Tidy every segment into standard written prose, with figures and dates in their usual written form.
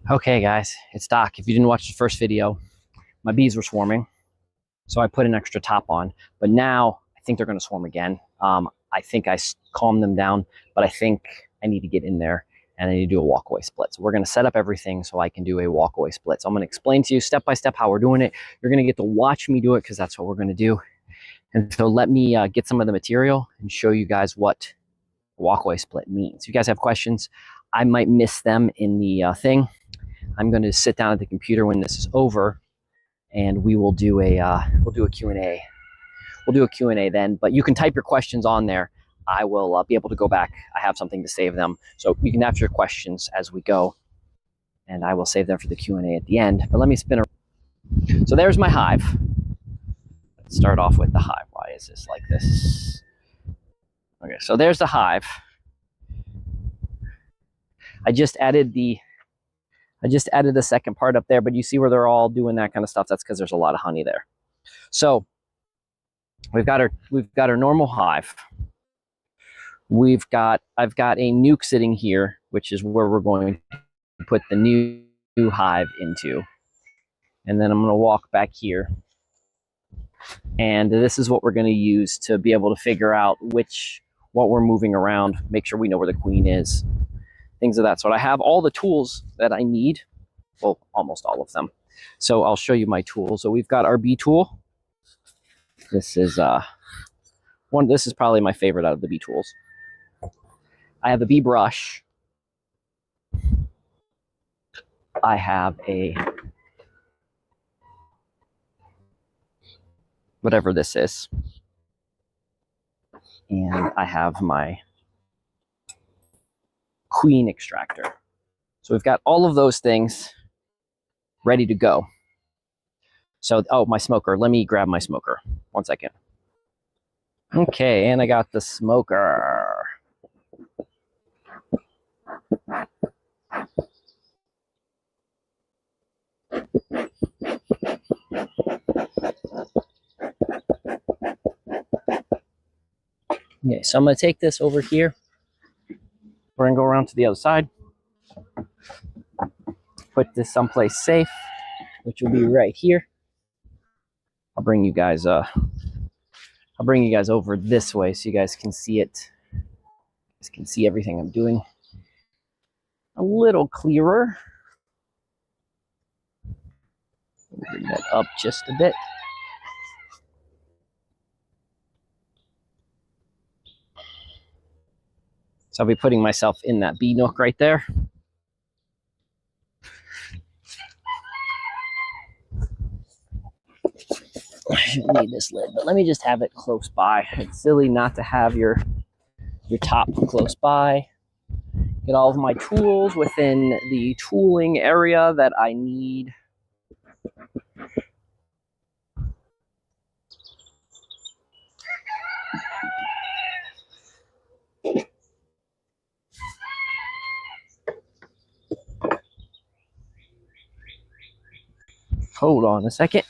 Okay, guys, it's Doc. If you didn't watch the first video, my bees were swarming, so I put an extra top on. But now I think they're going to swarm again. I think I calmed them down, but I think I need to get in there and I need to do a walkaway split. So we're going to set up everything so I can do a walkaway split. So I'm going to explain to you step by step how we're doing it. You're going to get to watch me do it because that's what we're going to do. And so let me get some of the material and show you guys what walkaway split means. If you guys have questions, I might miss them in the thing. I'm going to sit down at the computer when this is over, and we will do a Q&A. We'll do a Q&A then, but you can type your questions on there. I will be able to go back. I have something to save them, so you can ask your questions as we go, and I will save them for the Q&A at the end. But let me spin around. So there's my hive. Let's start off with the hive. Why is this like this? Okay, so there's the hive. I just added the second part up there, but you see where they're all doing that kind of stuff. That's because there's a lot of honey there. So we've got our normal hive. I've got a nuke sitting here, which is where we're going to put the new hive into. And then I'm going to walk back here. And this is what we're going to use to be able to figure out what we're moving around, make sure we know where the queen is, things of that sort. I have all the tools that I need. Well, almost all of them. So I'll show you my tools. So we've got our bee tool. This is this is probably my favorite out of the bee tools. I have a bee brush. I have a whatever this is. And I have my queen extractor. So we've got all of those things ready to go. So, oh, my smoker. Let me grab my smoker. 1 second. Okay, and I got the smoker. Okay, so I'm going to take this over here. We're going to go around to the other side. Put this someplace safe, which will be right here. I'll bring you guys over this way so you guys can see it. You guys can see everything I'm doing a little clearer. Bring that up just a bit. So I'll be putting myself in that bee nook right there. I shouldn't need this lid, but let me just have it close by. It's silly not to have your top close by. Get all of my tools within the tooling area that I need. Hold on a second.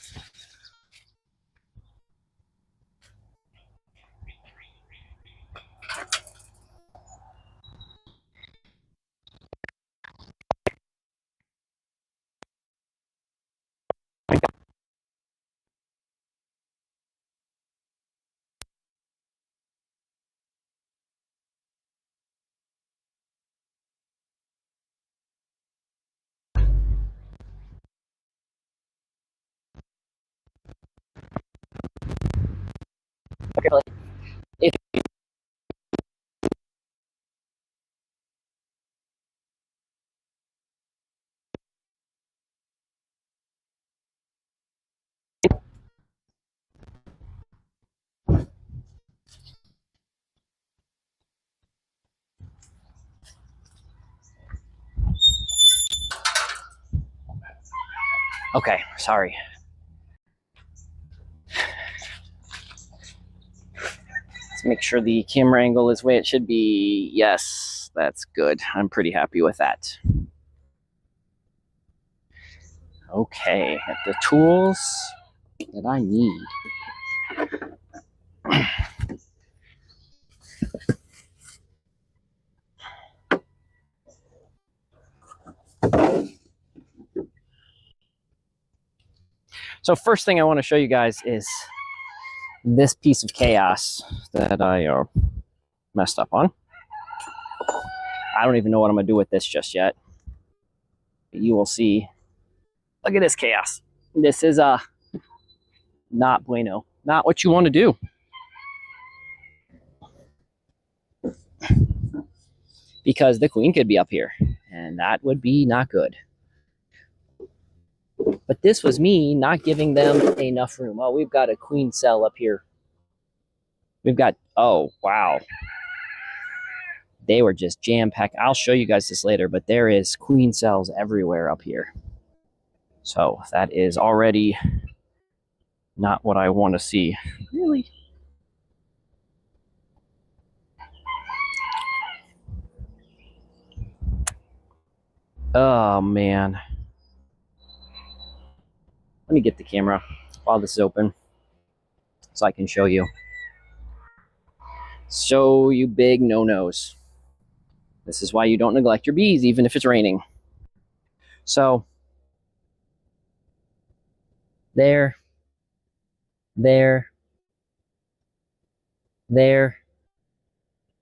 Okay, if okay, sorry. Let's make sure the camera angle is where it should be. Yes, that's good. I'm pretty happy with that. Okay, have the tools that I need. So first thing I want to show you guys is this piece of chaos that I messed up on. I don't even know what I'm going to do with this just yet. But you will see. Look at this chaos. This is not bueno. Not what you want to do. Because the queen could be up here, and that would be not good. But this was me not giving them enough room. Oh, we've got a queen cell up here. We've got, oh, wow. They were just jam-packed. I'll show you guys this later, but there is queen cells everywhere up here. So that is already not what I want to see. Really? Oh, man. Let me get the camera while this is open so I can show you. Show you big no-nos. This is why you don't neglect your bees, even if it's raining. So, there.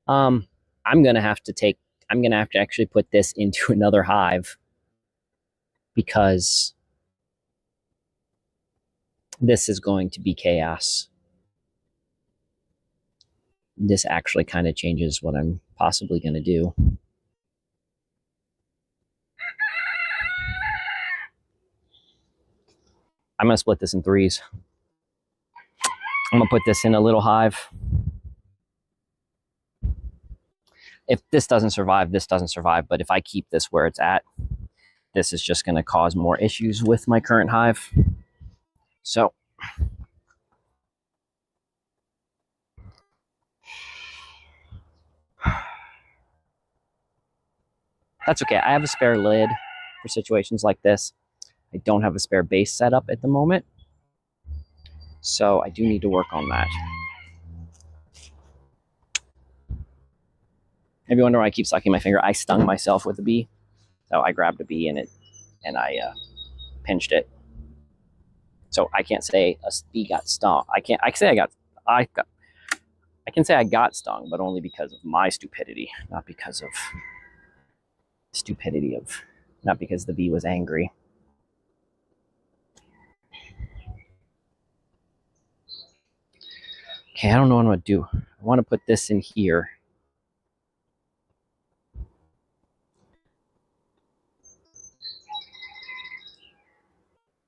I'm gonna have to actually put this into another hive because this is going to be chaos. This actually kind of changes what I'm possibly going to do. I'm going to split this in threes. I'm going to put this in a little hive. If this doesn't survive, this doesn't survive. But if I keep this where it's at, this is just going to cause more issues with my current hive. So that's okay. I have a spare lid for situations like this. I don't have a spare base set up at the moment. So I do need to work on that. Maybe you wonder why I keep sucking my finger. I stung myself with a bee. So I grabbed a bee and I pinched it. So I can't say a bee got stung. I can say I got stung, but only because of my stupidity, not because of not because the bee was angry. Okay, I don't know what I'm gonna do. I want to put this in here.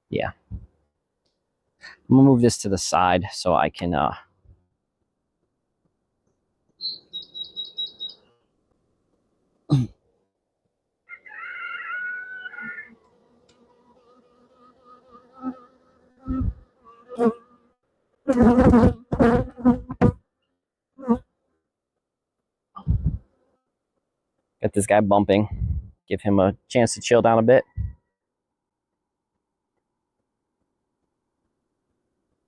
Yeah. I'm gonna move this to the side so I can get this guy bumping, give him a chance to chill down a bit.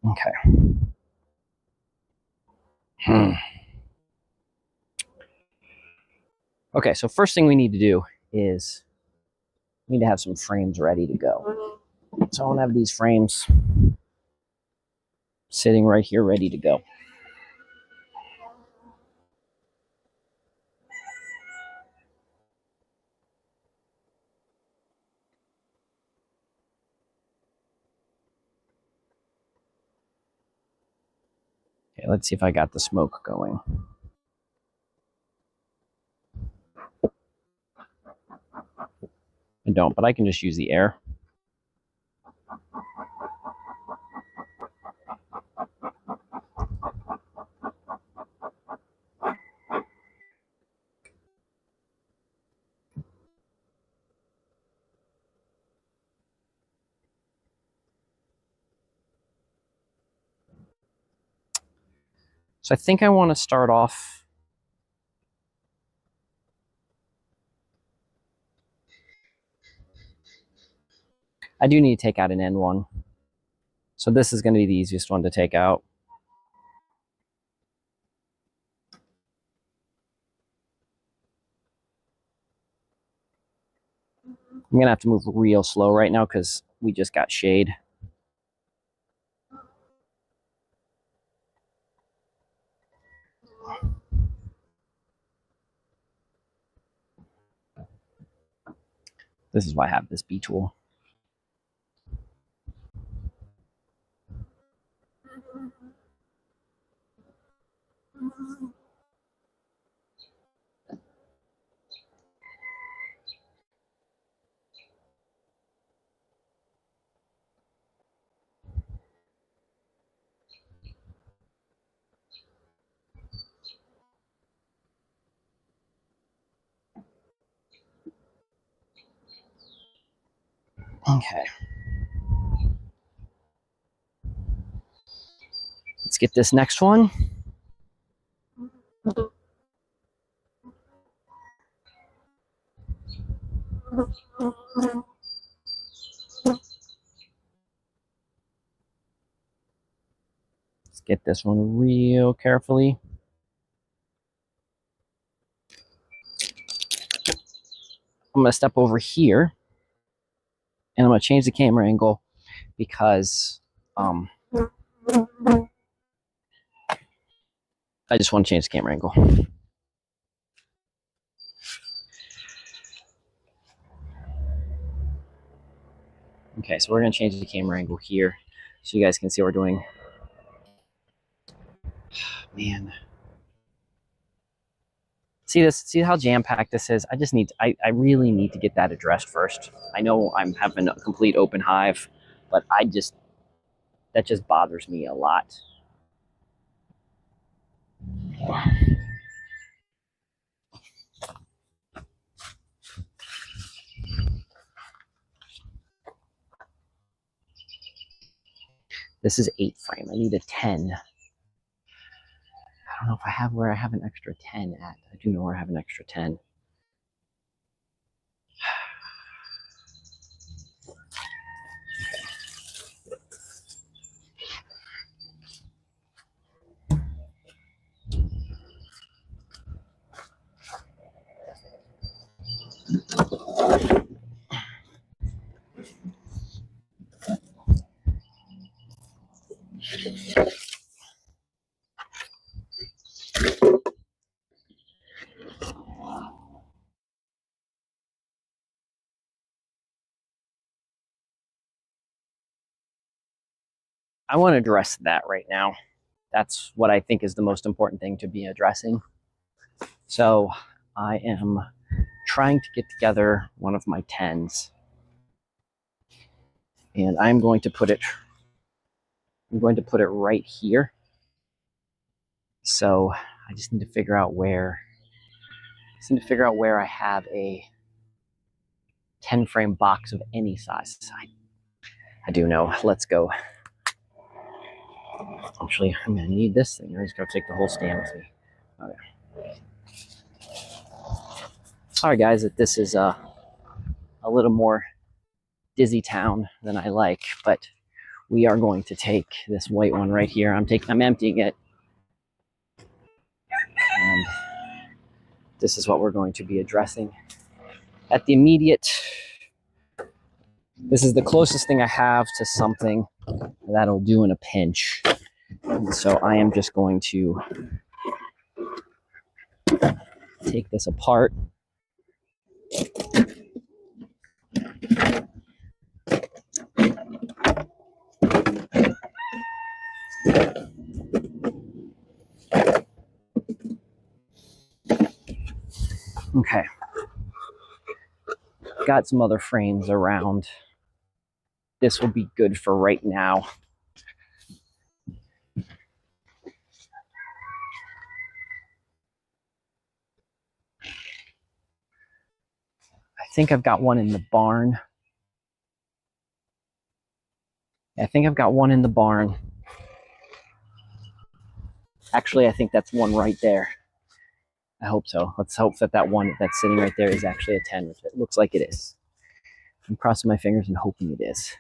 Okay. Okay, so first thing we need to do is we need to have some frames ready to go. So I want to have these frames sitting right here ready to go. Okay, let's see if I got the smoke going. I don't, but I can just use the air. So I think I want to start off I do need to take out an N1. So this is going to be the easiest one to take out. I'm going to have to move real slow right now because we just got shade. This is why I have this bee tool. Okay. Let's get this next one. Let's get this one real carefully. I'm going to step over here and I'm going to change the camera angle because I just want to change the camera angle. Okay, so we're going to change the camera angle here so you guys can see what we're doing. Man. See this? See how jam-packed this is? I really need to get that addressed first. I know I'm having a complete open hive, but that just bothers me a lot. This is 8 frame. I need a 10. I don't know if I have where I have an extra 10 at. I do know where I have an extra 10. I want to address that right now. That's what I think is the most important thing to be addressing. So I am trying to get together one of my 10s. And I'm going to put it right here. So I just need to figure out where I have a 10 frame box of any size. I do know. Let's go. Actually, I'm going to need this thing. I'm just going to take the whole stand with me. Okay. Sorry, guys, that this is a little more dizzy town than I like, but we are going to take this white one right here. I'm emptying it. And this is what we're going to be addressing. At the immediate, this is the closest thing I have to something that'll do in a pinch. And so I am just going to take this apart. Okay. Got some other frames around. This will be good for right now. I think I've got one in the barn. I think I've got one in the barn. Actually, I think that's one right there. I hope so. Let's hope that that one that's sitting right there is actually a 10, which it looks like it is. I'm crossing my fingers and hoping it is.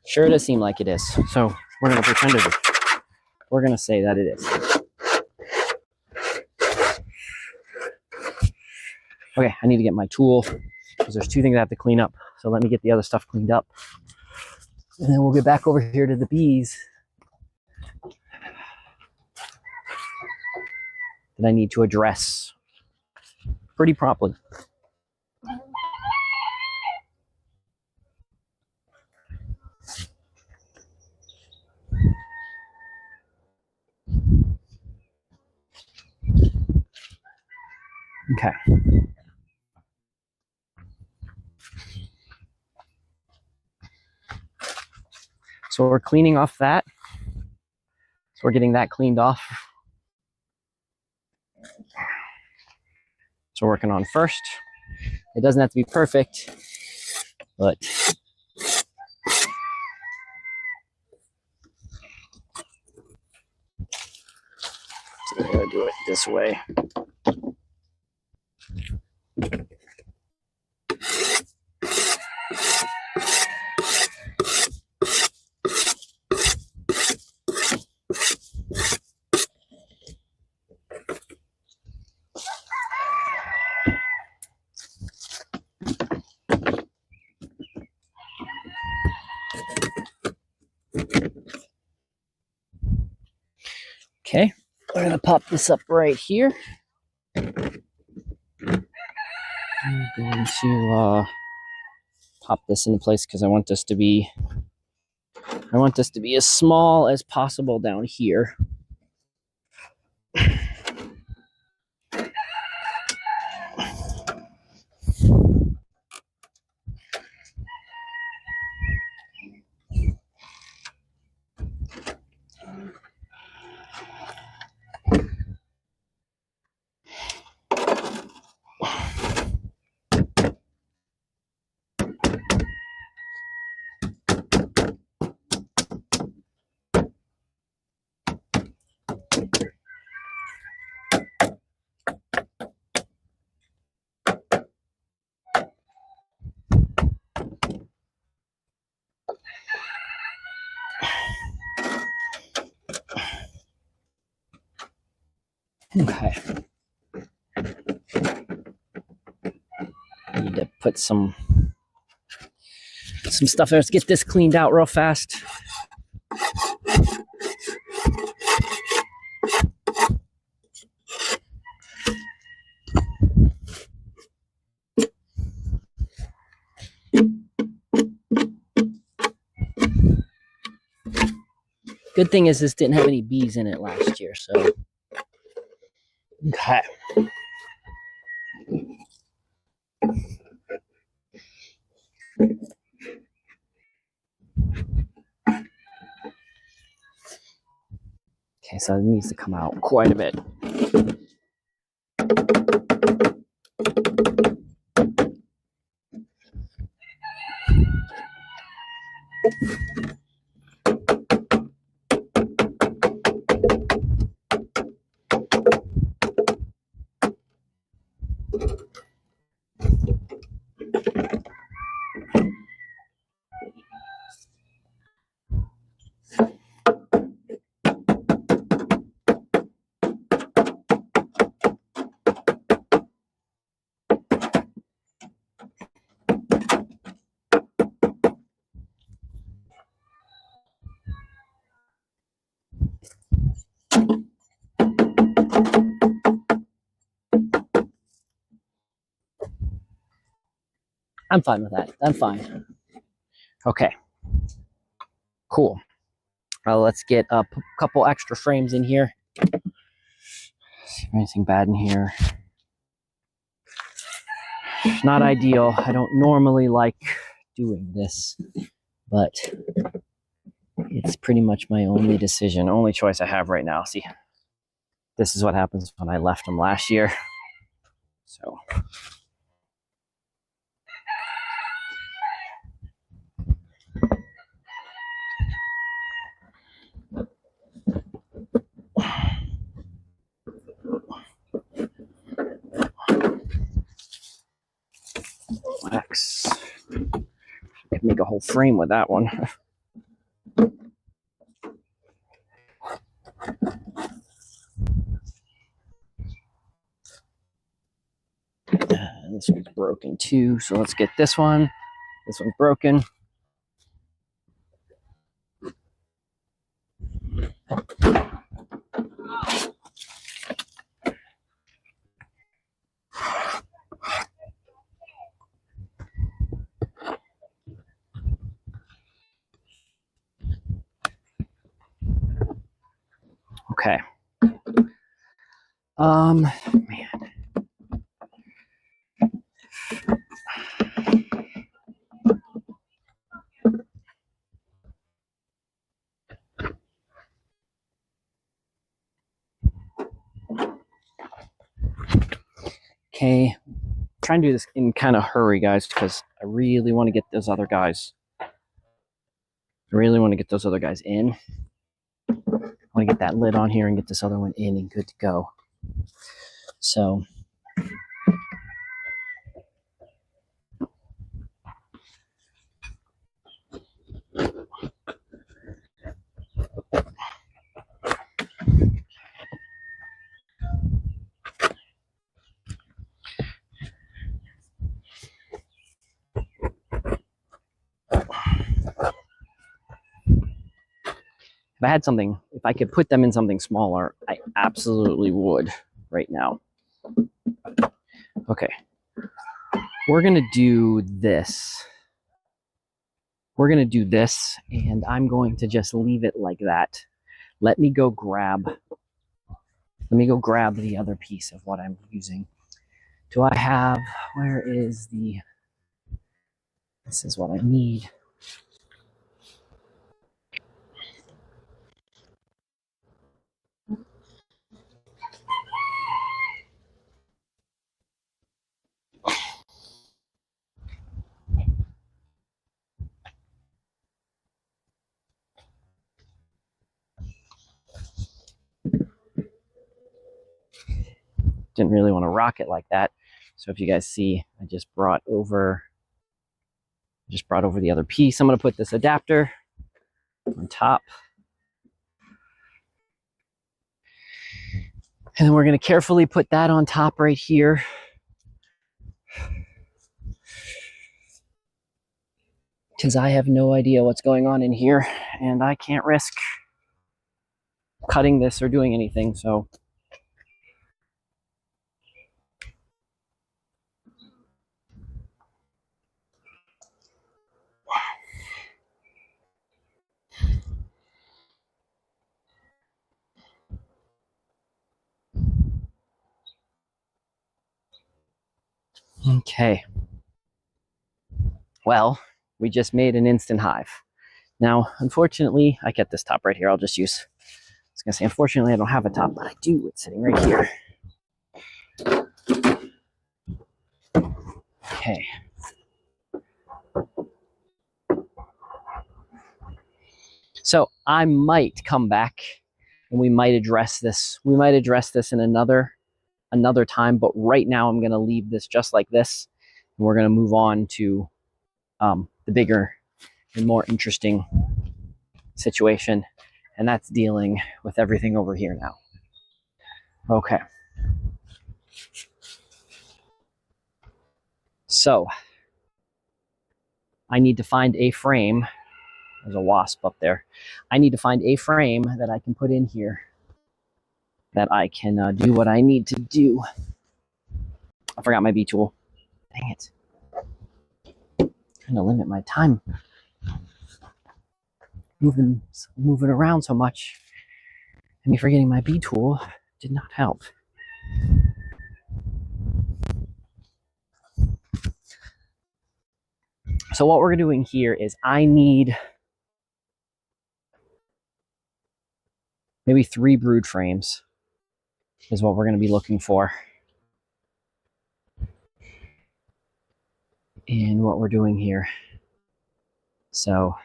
Sure does seem like it is. So we're going to pretend it is. We're going to say that it is. Okay, I need to get my tool because there's 2 things I have to clean up. So let me get the other stuff cleaned up. And then we'll get back over here to the bees that I need to address pretty promptly. Okay. So we're cleaning off that. So we're getting that cleaned off. So we're working on first. It doesn't have to be perfect, but I'm gonna do it this way. Okay, we're gonna pop this up right here. I'm going to pop this into place because I want this to be as small as possible down here. Okay. I need to put some stuff there. Let's get this cleaned out real fast. Good thing is this didn't have any bees in it last year, so. Okay. Okay, so it needs to come out quite a bit. I'm fine with that. I'm fine. Okay. Cool. Let's get a couple extra frames in here. See anything bad in here? Not ideal. I don't normally like doing this, but it's pretty much my only decision, only choice I have right now. See, this is what happens when I left them last year. So. X. I could make a whole frame with that one. This one's broken too, so let's get this one. This one's broken. Okay. Man. Okay, trying to do this in kind of hurry, guys, because I really want to get those other guys. I really want to get those other guys in. I want to get that lid on here and get this other one in and good to go. So, if I had something, if I could put them in something smaller, I absolutely would right now. Okay. We're going to do this. We're going to do this, and I'm going to just leave it like that. Let me go grab the other piece of what I'm using. Do I have, where is the, this is what I need. Didn't really want to rock it like that. So if you guys see, I just brought over the other piece. I'm going to put this adapter on top. And then we're going to carefully put that on top right here. Because I have no idea what's going on in here, and I can't risk cutting this or doing anything, so. Okay. Well, we just made an instant hive. Now, unfortunately, I kept this top right here. I'll just use, I was going to say, unfortunately, I don't have a top, but I do. It's sitting right here. Okay. So I might come back and we might address this. We might address this in another time, but right now I'm going to leave this just like this. And we're going to move on to the bigger and more interesting situation, and that's dealing with everything over here now. Okay. So I need to find a frame. There's a wasp up there. I need to find a frame that I can put in here that I can do what I need to do. I forgot my bee tool. Dang it. I'm trying to limit my time moving around so much. And me forgetting my bee tool did not help. So what we're doing here is I need maybe 3 brood frames is what we're going to be looking for. In what we're doing here. So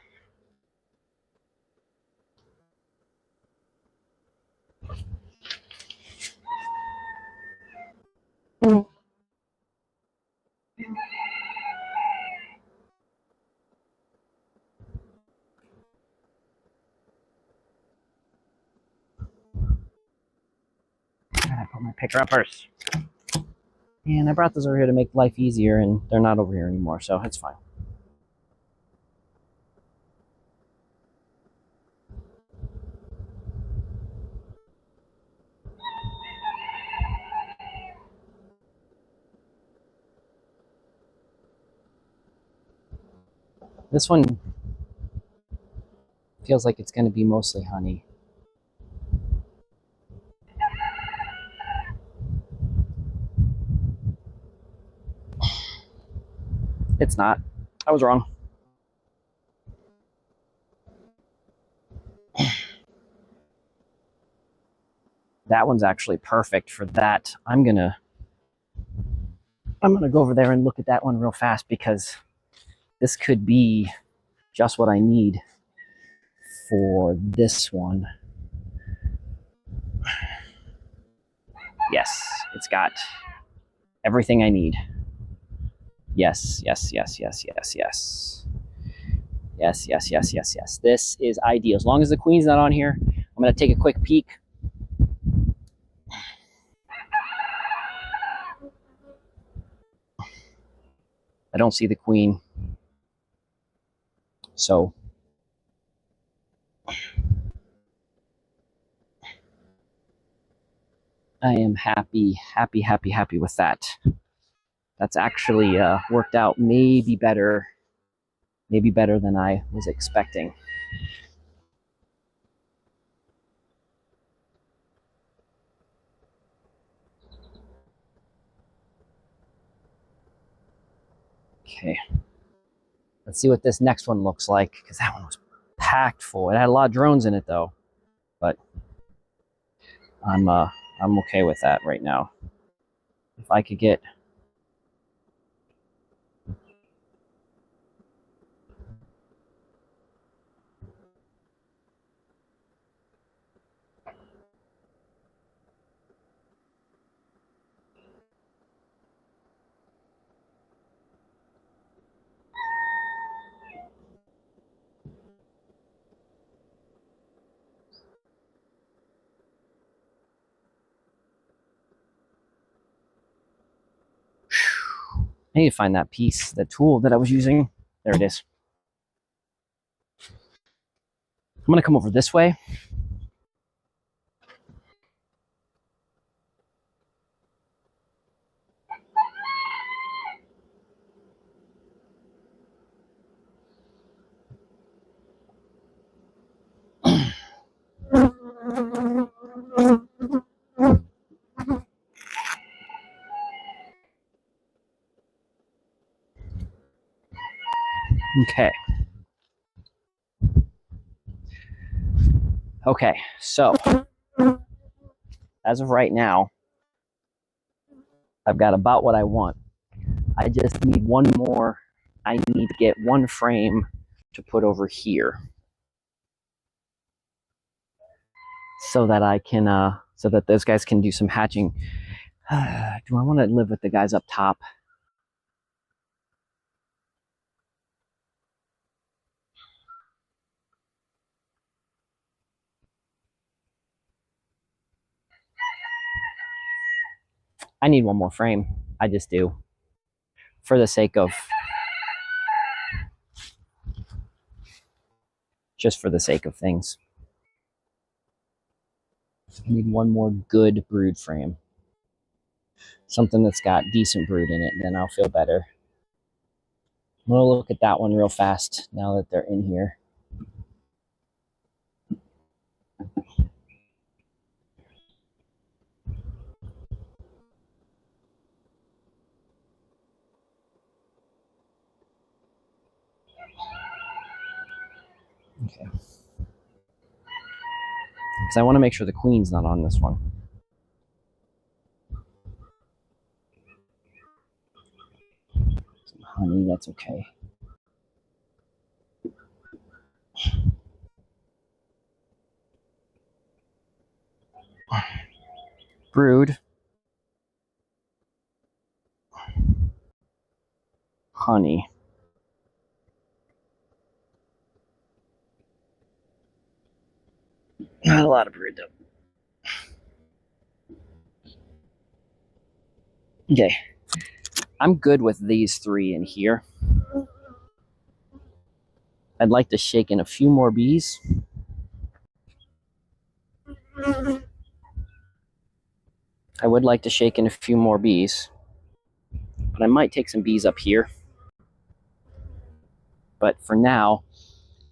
I put my picker uppers. And I brought those over here to make life easier, and they're not over here anymore, so it's fine. This one feels like it's going to be mostly honey. It's not. I was wrong. That one's actually perfect for that. I'm gonna go over there and look at that one real fast, because this could be just what I need for this one. Yes, it's got everything I need. Yes, yes, yes, yes, yes, yes. Yes, yes, yes, yes, yes. This is ideal. As long as the queen's not on here, I'm going to take a quick peek. I don't see the queen. So I am happy with that. That's actually worked out maybe better than I was expecting. Okay, let's see what this next one looks like, because that one was packed full. It had a lot of drones in it though, but I'm okay with that right now. If I could get I need to find that piece, the tool that I was using. There it is. I'm going to come over this way. Okay. Okay, so as of right now, I've got about what I want. I just need one more. I need to get one frame to put over here, so that I can, so that those guys can do some hatching. Do I want to live with the guys up top? I need one more frame. I just do. For the sake of, just for the sake of things. I need one more good brood frame. Something that's got decent brood in it, and then I'll feel better. I'm gonna look at that one real fast now that they're in here. Okay. Because I want to make sure the queen's not on this one. Some honey, that's okay. Brood. Honey. Not a lot of brood though. Okay. I'm good with these three in here. I'd like to shake in a few more bees. I would like to shake in a few more bees, but I might take some bees up here. But for now,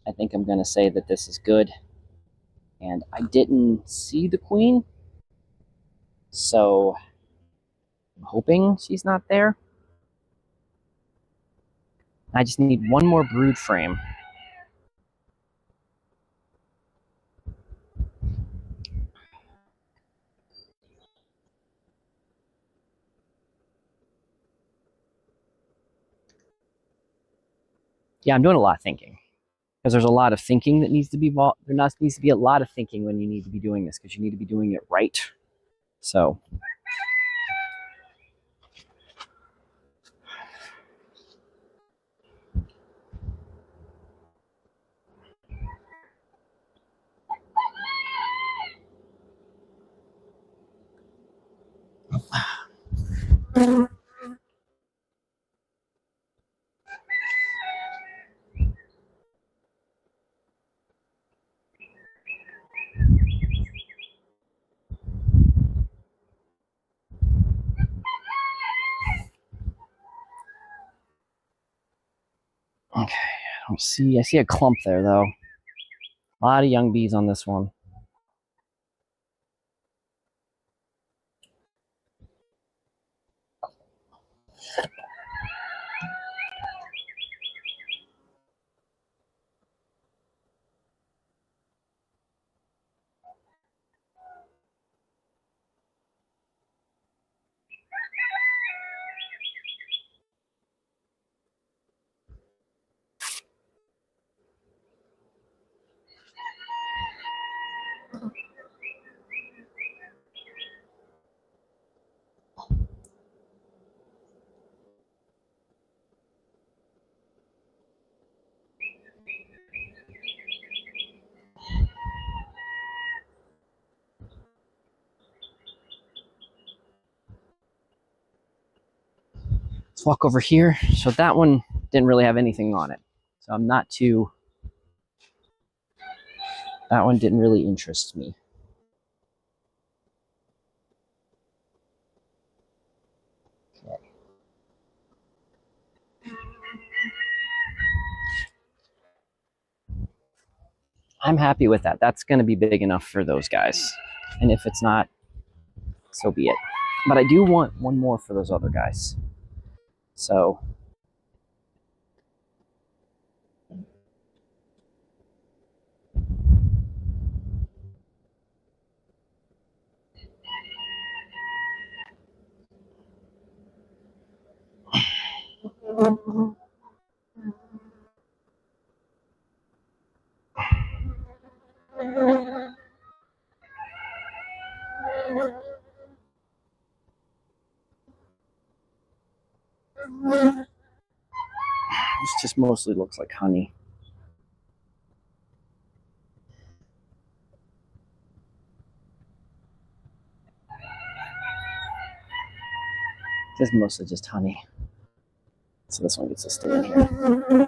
I think I'm going to say that this is good. And I didn't see the queen, so I'm hoping she's not there. I just need one more brood frame. Yeah, I'm doing a lot of thinking because there's a lot of thinking that needs to be involved. There needs to be a lot of thinking when you need to be doing this because you need to be doing it right. So okay, I don't see. I see a clump there though. A lot of young bees on this one. Let's walk over here. So that one didn't really have anything on it. So I'm not too, that one didn't really interest me. Okay. I'm happy with that. That's going to be big enough for those guys. And if it's not, so be it. But I do want one more for those other guys. So this just mostly looks like honey. This is mostly just honey. So this one gets to stay in here.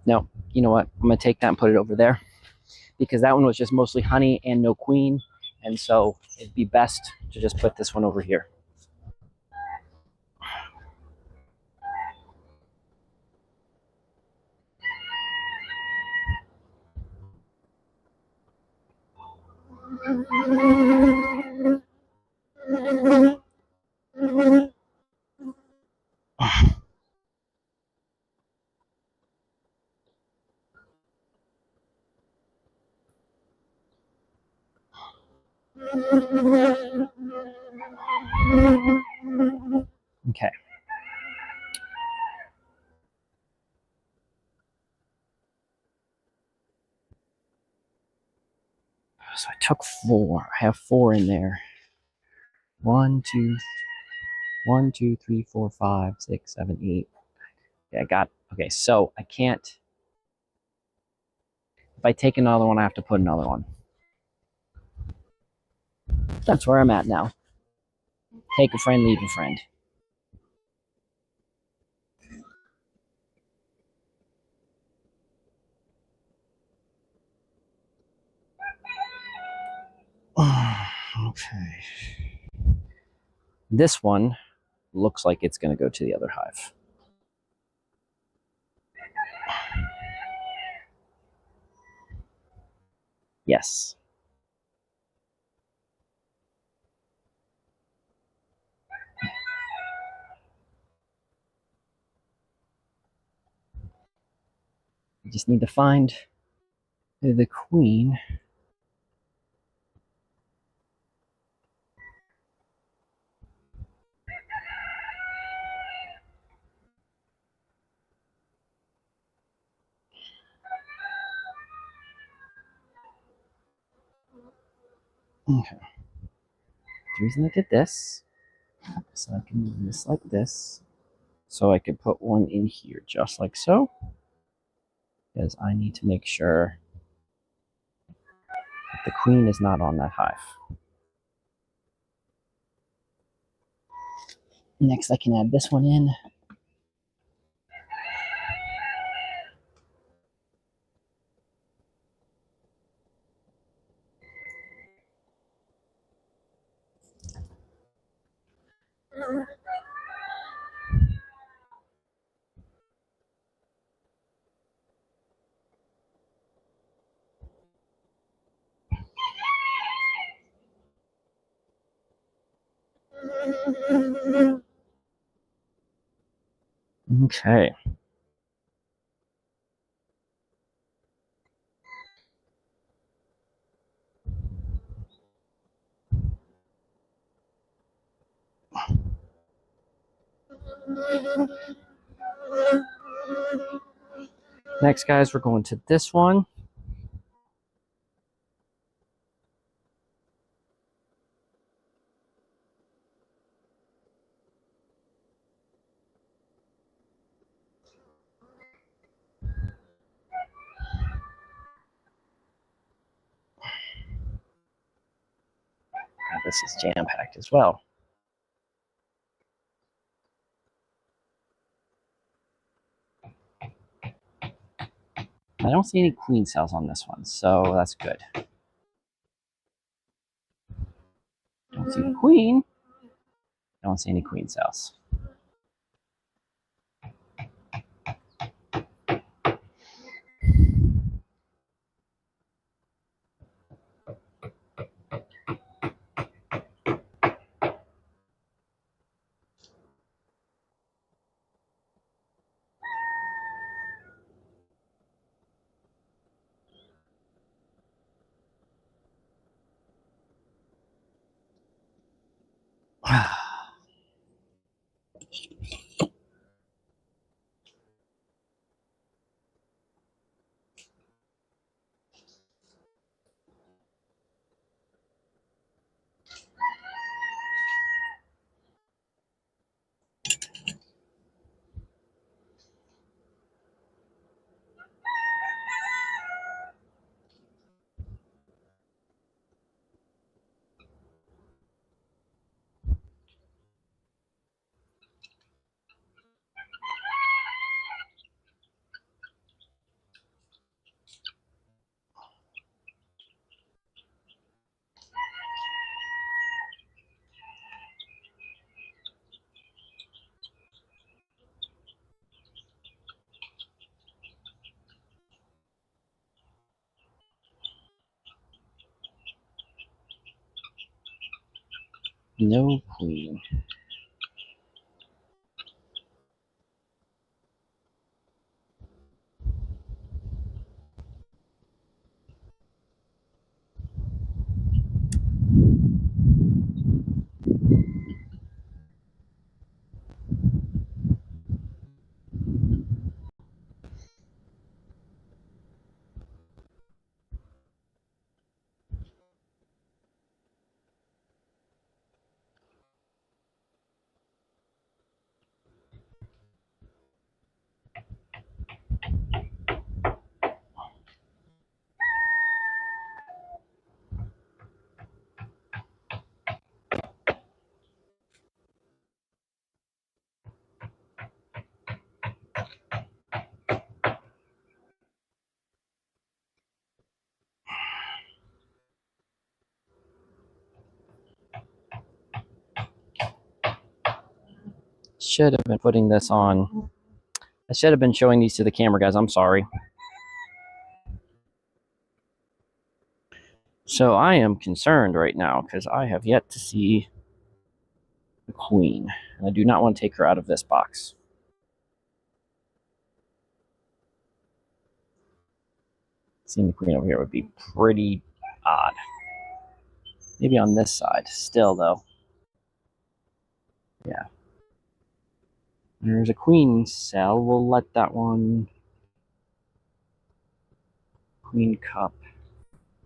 No, you know what? I'm going to take that and put it over there because that one was just mostly honey and no queen. And so it'd be best to just put this one over here. Okay. So I took 4. I have 4 in there. 1, 2, 1, 2, 3, 4, 5, 6, 7, 8. Okay, I got. Okay, so I can't. If I take another one, I have to put another one. That's where I'm at now. Take a friend, leave a friend. Okay. This one looks like it's going to go to the other hive. Yes. You just need to find the queen. Okay. The reason I did this, so I can move this like this, so I could put one in here just like so, because I need to make sure that the queen is not on that hive. Next, I can add this one in. Okay. Next, guys, we're going to this one. This is jam-packed as well. I don't see any queen cells on this one, so that's good. Don't see the queen. Don't see any queen cells. No queen. Should have been putting this on. I should have been showing these to the camera, guys. I'm sorry. So I am concerned right now because I have yet to see the queen. And I do not want to take her out of this box. Seeing the queen over here would be pretty odd. Maybe on this side. Still, though. Yeah. There's a queen cell. We'll let that one. Queen cup.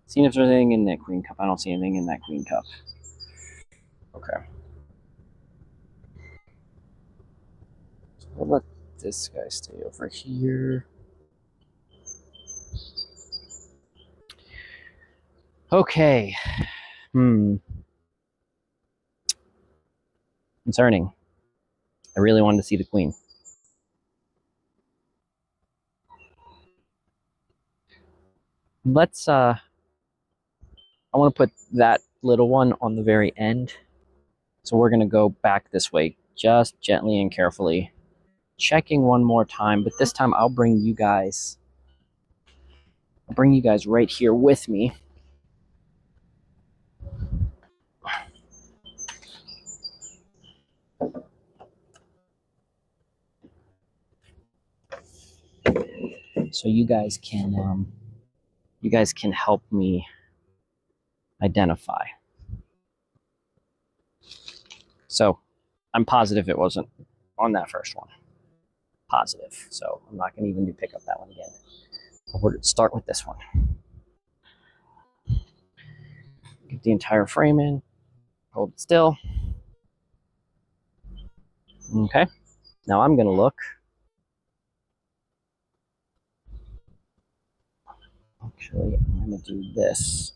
Seeing if there's anything in that queen cup. I don't see anything in that queen cup. Okay. So we'll let this guy stay over here. Okay. Concerning. I really wanted to see the queen. Let's, I want to put that little one on the very end. So we're going to go back this way, just gently and carefully. Checking one more time, but this time I'll bring you guys right here with me. So you guys can help me identify. So I'm positive it wasn't on that first one. Positive. So I'm not going to even pick up that one again. We're going to start with this one. Get the entire frame in. Hold it still. Okay. Now I'm going to look. Actually, I'm going to do this.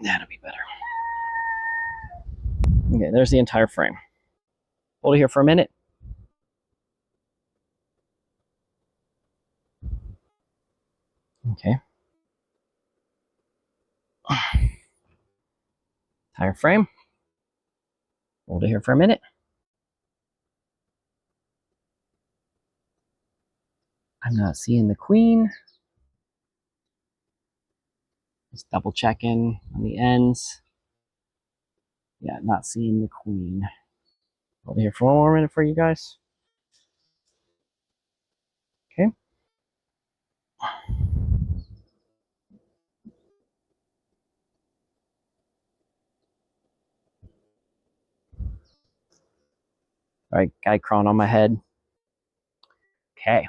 That'll be better. Okay, there's the entire frame. Hold it here for a minute. Okay. Entire frame. Hold it here for a minute. I'm not seeing the queen. Just double checking on the ends. Yeah, not seeing the queen. Hold it here for one more minute for you guys. Okay. All right, guy crawling on my head. Okay.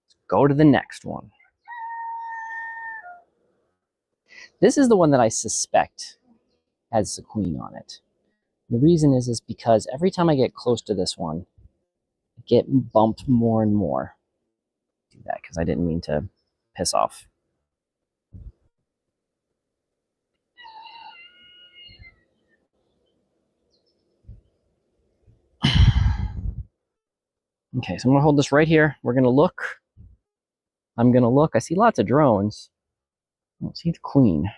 Let's go to the next one. This is the one that I suspect has the queen on it. The reason is because every time I get close to this one, I get bumped more and more. Do that because I didn't mean to piss off. Okay, so I'm gonna hold this right here. We're gonna look. I'm gonna look. I see lots of drones. I don't see the queen.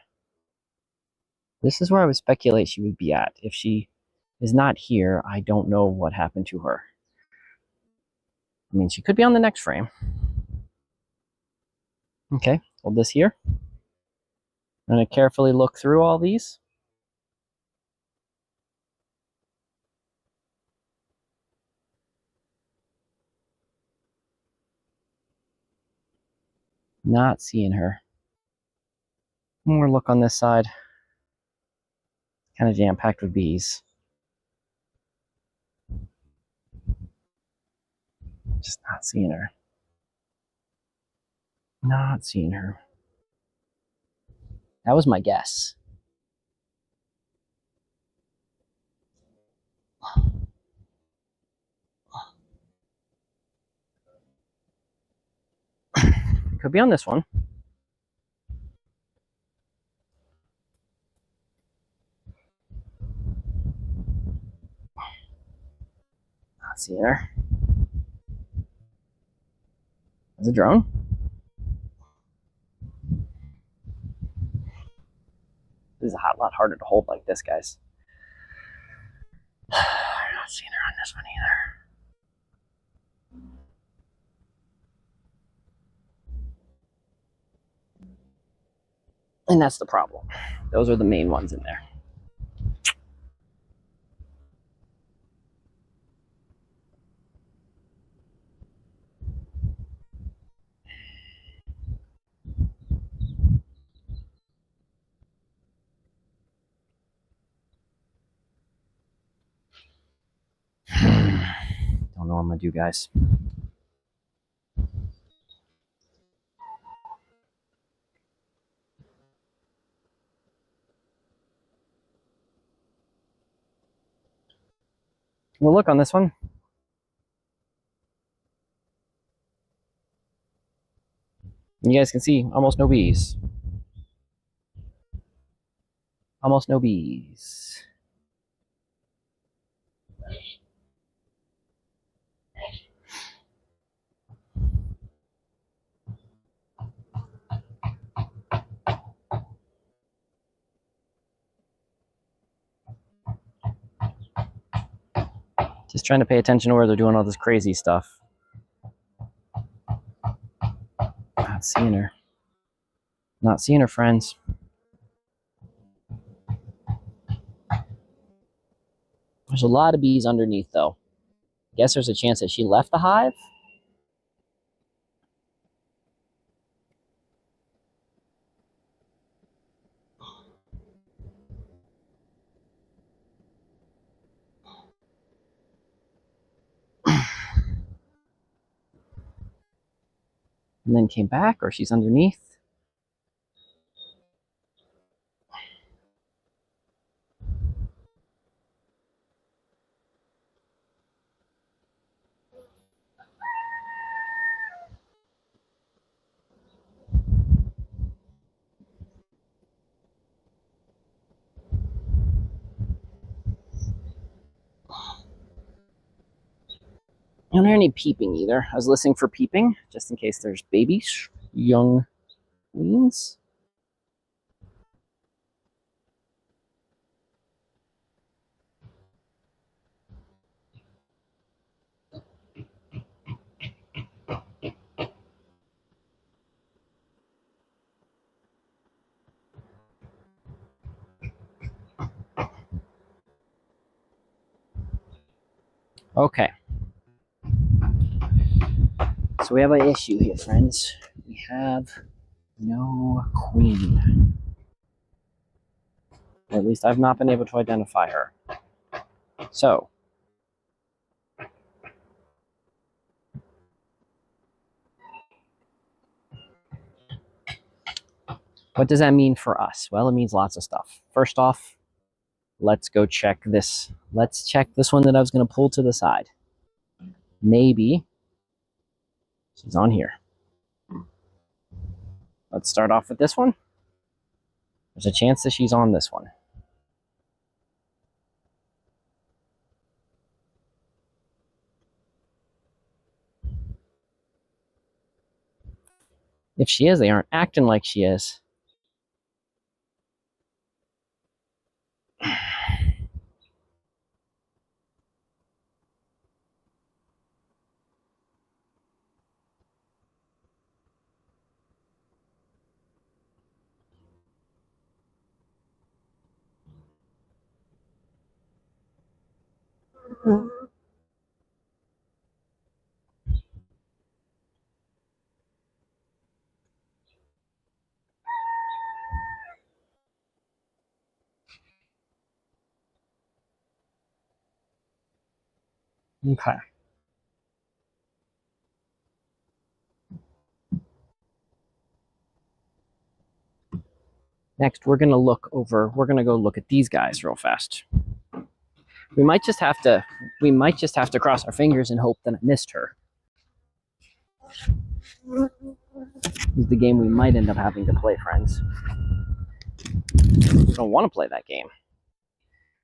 This is where I would speculate she would be at. If she is not here, I don't know what happened to her. I mean, she could be on the next frame. Okay, hold this here. I'm gonna carefully look through all these. Not seeing her. One more look on this side. Kind of jam-packed with bees. Just not seeing her. Not seeing her. That was my guess. Could be on this one. Not seeing her. There's a drone. This is a lot harder to hold like this, guys. not seeing her on this one either. And that's the problem. Those are the main ones in there. Don't know what I'm gonna do, guys. Well, look on this one. You guys can see almost no bees. Almost no bees. Just trying to pay attention to where they're doing all this crazy stuff. Not seeing her. Not seeing her, friends. There's a lot of bees underneath, though. Guess there's a chance that she left the hive. And then came back, or she's underneath. I don't hear any peeping either. I was listening for peeping, just in case there's babies, young queens. Okay. So we have an issue here, friends. We have no queen. Or at least I've not been able to identify her. So, what does that mean for us? Well, it means lots of stuff. First off, let's go check this. Let's check this one that I was going to pull to the side. Maybe she's on here. Let's start off with this one. There's a chance that she's on this one. If she is, they aren't acting like she is. Okay. Next, we're going to go look at these guys real fast. We might just have to cross our fingers and hope that I missed her. This is the game we might end up having to play, friends. We don't want to play that game,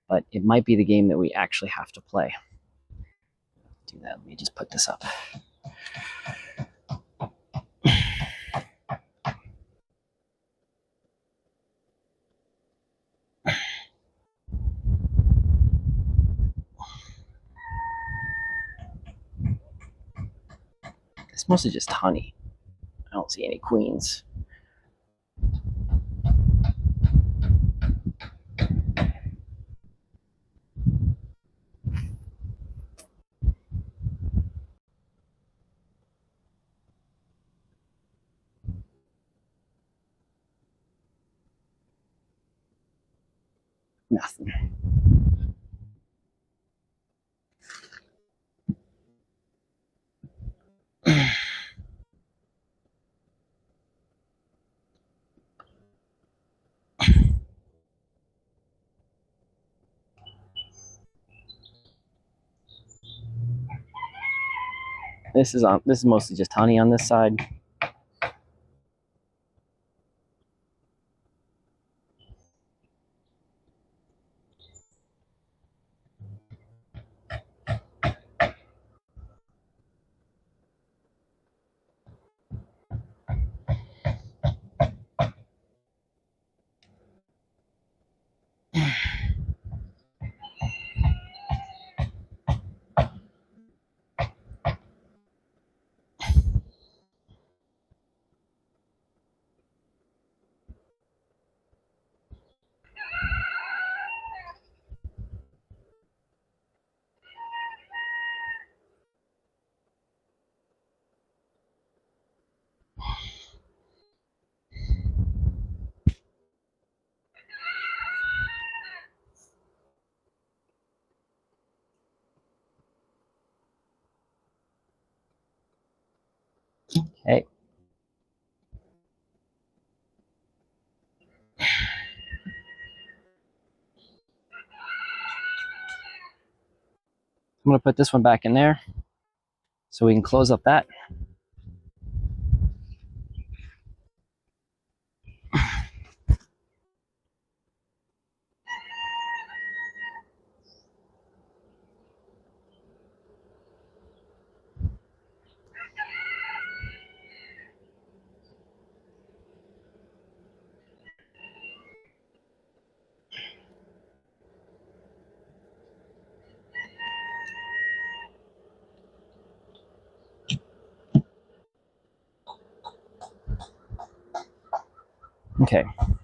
but it might be the game that we actually have to play. Do that. Let me just put this up. mostly just honey. I don't see any queens. Nothing. This is mostly just honey on this side. Okay. I'm going to put this one back in there so we can close up that. Okay. I'm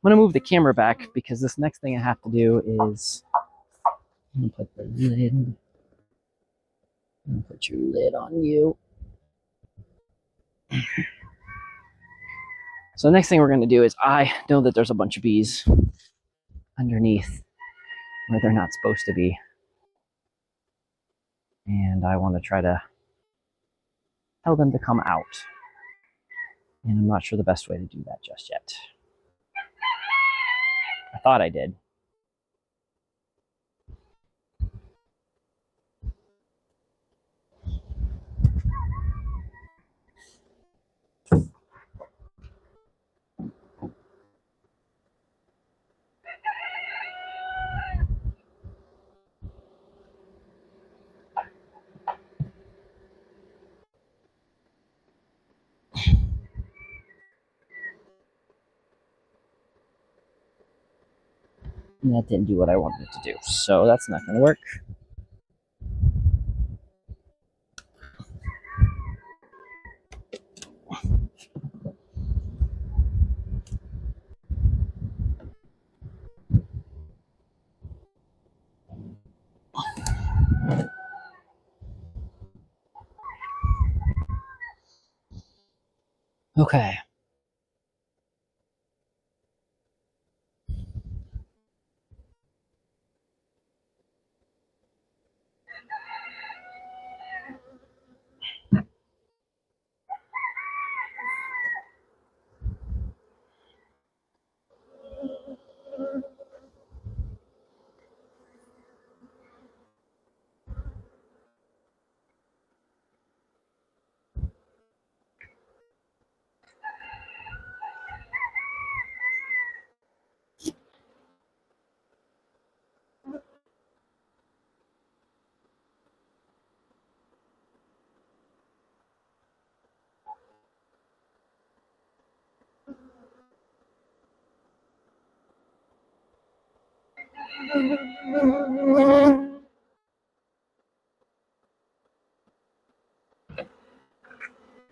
going to move the camera back because this next thing I have to do is I'm going to put the lid. I'm going to put your lid on you. So the next thing we're going to do is I know that there's a bunch of bees underneath where they're not supposed to be. And I want to try to tell them to come out. And I'm not sure the best way to do that just yet. I thought I did. And that didn't do what I wanted it to do. So that's not going to work. Okay.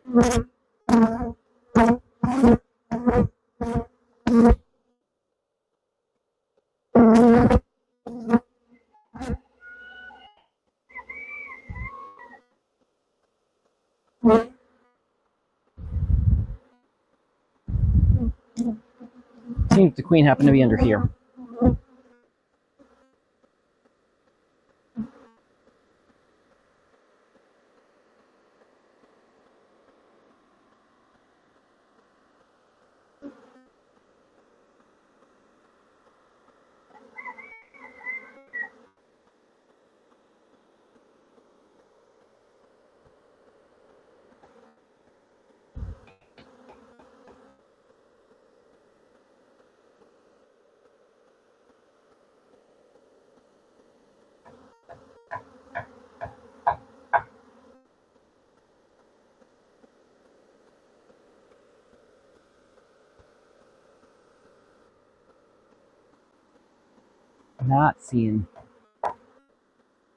I think the queen happened to be under here. Not seeing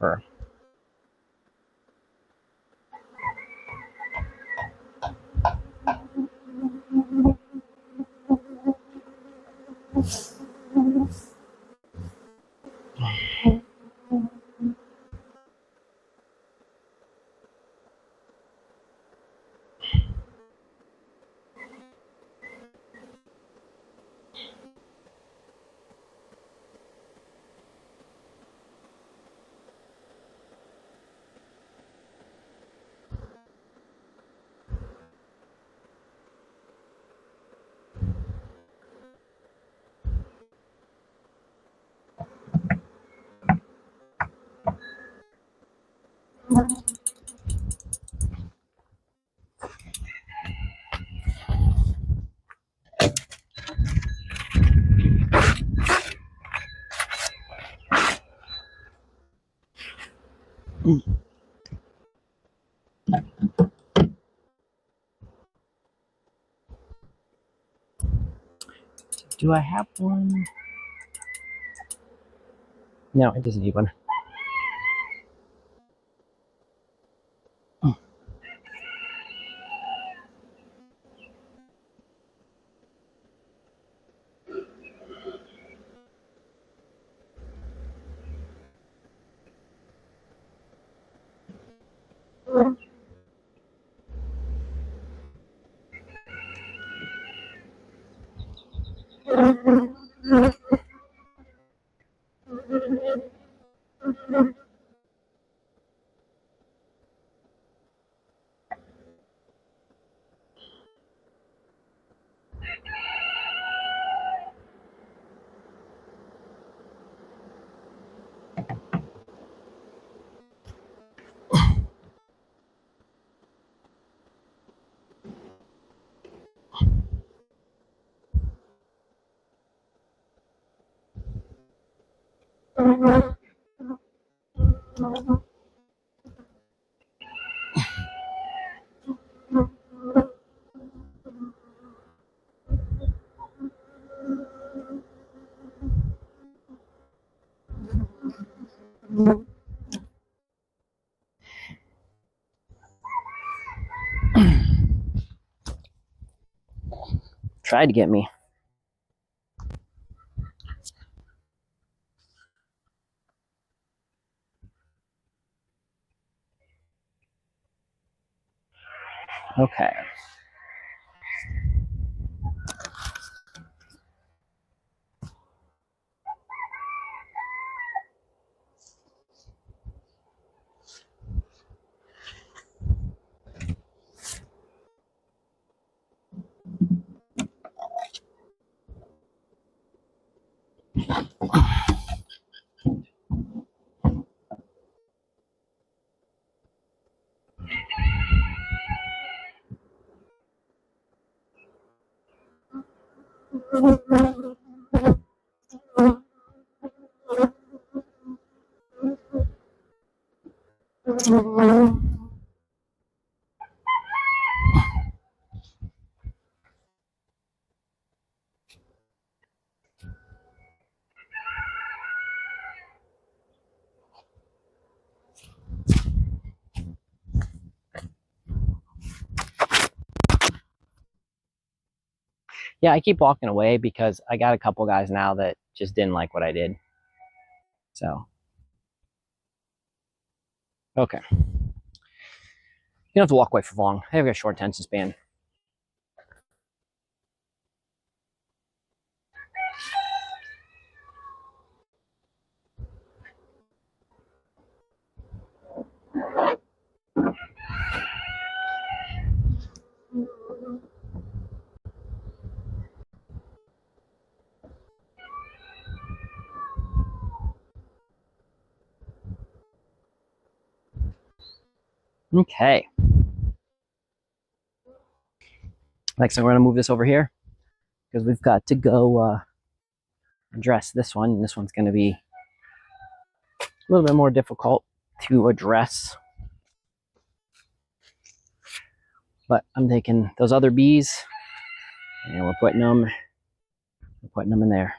her. Do I have one? No, it doesn't need one. Tried to get me. Okay. Yeah, I keep walking away because I got a couple guys now that just didn't like what I did. So, okay. You don't have to walk away for long. I have a short attention span. Okay. Next, I'm going to move this over here because we've got to go address this one. And this one's going to be a little bit more difficult to address. But I'm taking those other bees and we're putting them in there.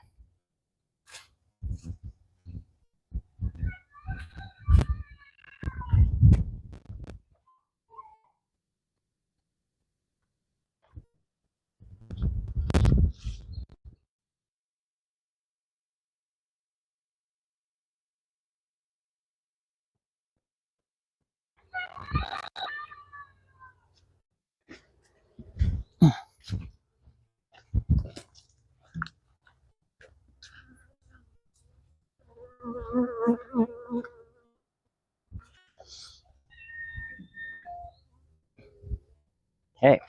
Okay.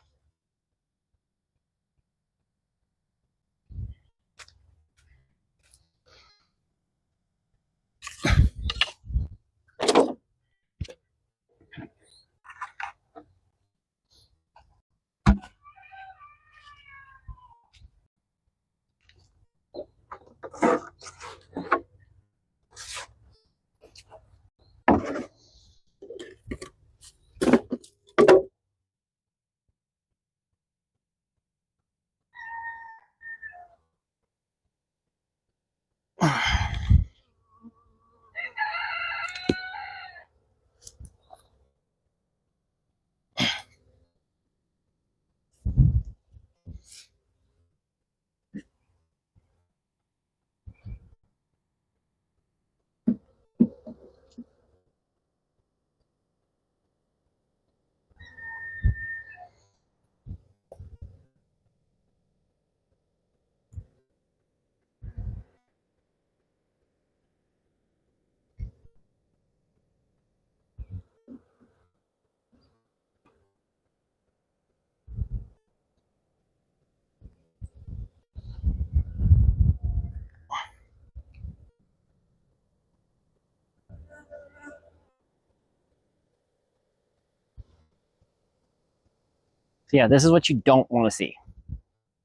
So yeah, this is what you don't want to see.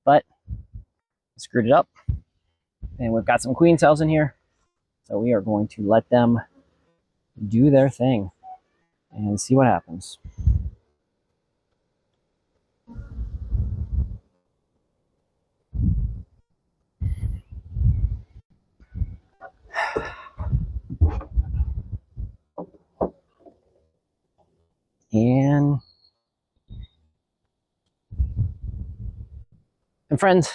But I screwed it up. And we've got some queen cells in here. So we are going to let them do their thing and see what happens. And friends,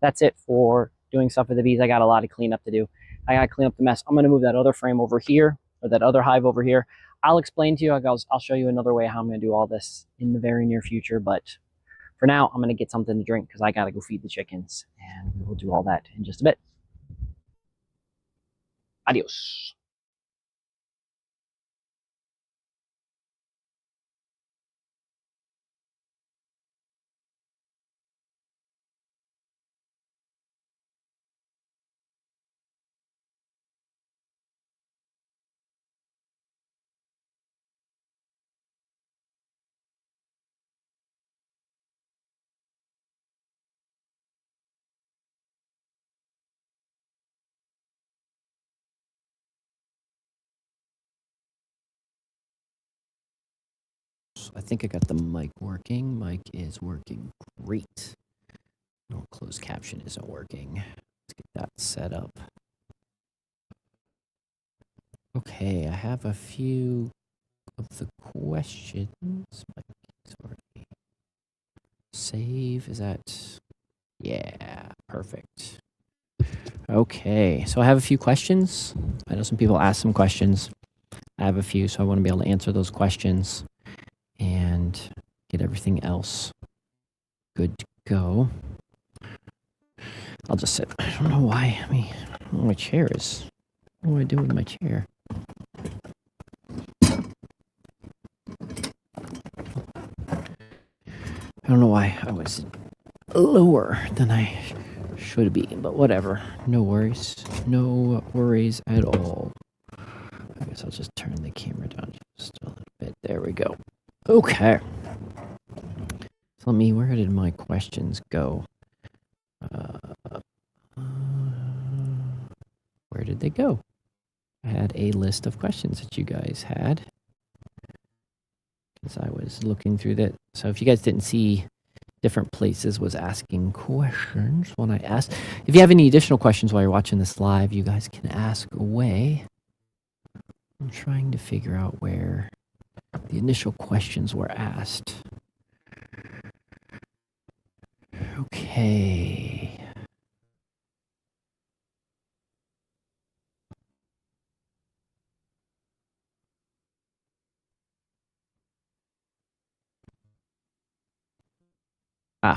that's it for doing stuff with the bees. I got a lot of cleanup to do. I got to clean up the mess. I'm going to move that other frame over here, or that other hive over here. I'll explain to you. I'll show you another way how I'm going to do all this in the very near future. But for now, I'm going to get something to drink because I got to go feed the chickens. And we will do all that in just a bit. Adios. I think I got the mic working. Mic is working great. No, closed caption isn't working. Let's get that set up. Okay, I have a few of the questions. Mic is working. Save, is that Yeah, perfect. Okay, so I have a few questions. I know some people asked some questions. I have a few, so I want to be able to answer those questions and get everything else good to go. I'll just sit. I don't know why. My chair is. What do I do with my chair? I don't know why I was lower than I should be, but whatever. No worries. No worries at all. I guess I'll just turn the camera down just a little bit. There we go. Okay. So where did my questions go? Where did they go? I had a list of questions that you guys had as I was looking through that. So if you guys didn't see, different places was asking questions when I asked. If you have any additional questions while you're watching this live, you guys can ask away. I'm trying to figure out where the initial questions were asked. Okay.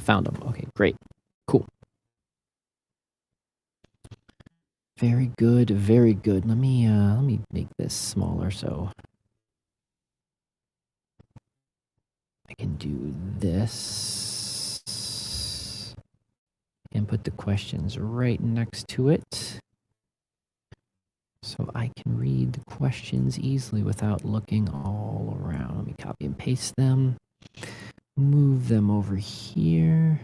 Found them. Okay, great. Cool. Very good, very good. Let me make this smaller so I can do this and put the questions right next to it so I can read the questions easily without looking all around. Let me copy and paste them, move them over here.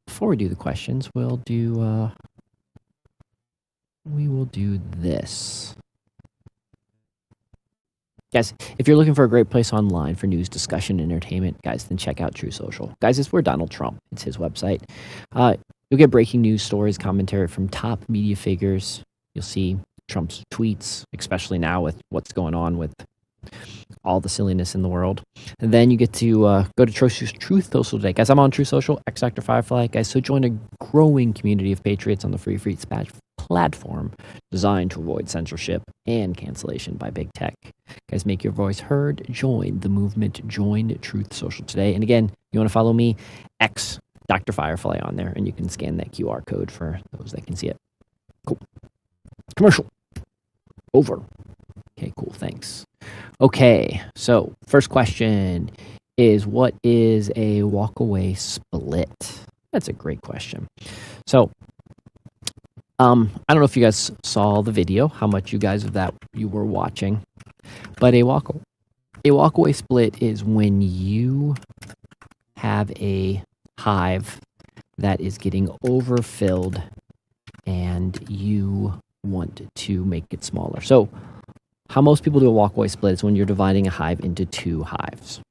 Before we do the questions, we will do this. Guys, if you're looking for a great place online for news, discussion, entertainment, guys, then check out True Social. Guys, it's where Donald Trump. It's his website. You'll get breaking news stories, commentary from top media figures. You'll see Trump's tweets, especially now with what's going on with all the silliness in the world. And then you get to go to Truth Social today. Guys, I'm on True Social, xDrFirefly. Guys, so join a growing community of patriots on the free speech platform designed to avoid censorship and cancellation by big tech. Guys, make your voice heard. Join the movement. Join Truth Social today. And again, you want to follow me, xDrFirefly on there, and you can scan that QR code for those that can see it. Cool. Commercial. Over. Okay, cool. Thanks. Okay, so first question is, what is a walkaway split? That's a great question. So, I don't know if you guys saw the video, how much you guys of that you were watching, but a walkaway split is when you have a hive that is getting overfilled and you want to make it smaller. So how most people do a walkaway split is when you're dividing a hive into two hives.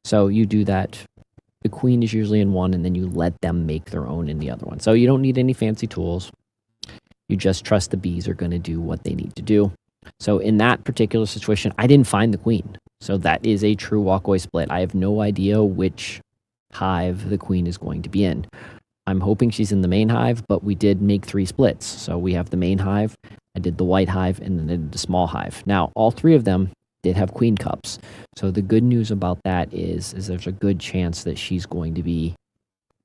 So you do that. The queen is usually in one, and then you let them make their own in the other one. So you don't need any fancy tools. You just trust the bees are going to do what they need to do. So in that particular situation, I didn't find the queen. So that is a true walkaway split. I have no idea which hive the queen is going to be in. I'm hoping she's in the main hive, but we did make 3 splits. So we have the main hive, I did the white hive, and then I did the small hive. Now, all 3 of them did have queen cups. So the good news about that is there's a good chance that she's going to be,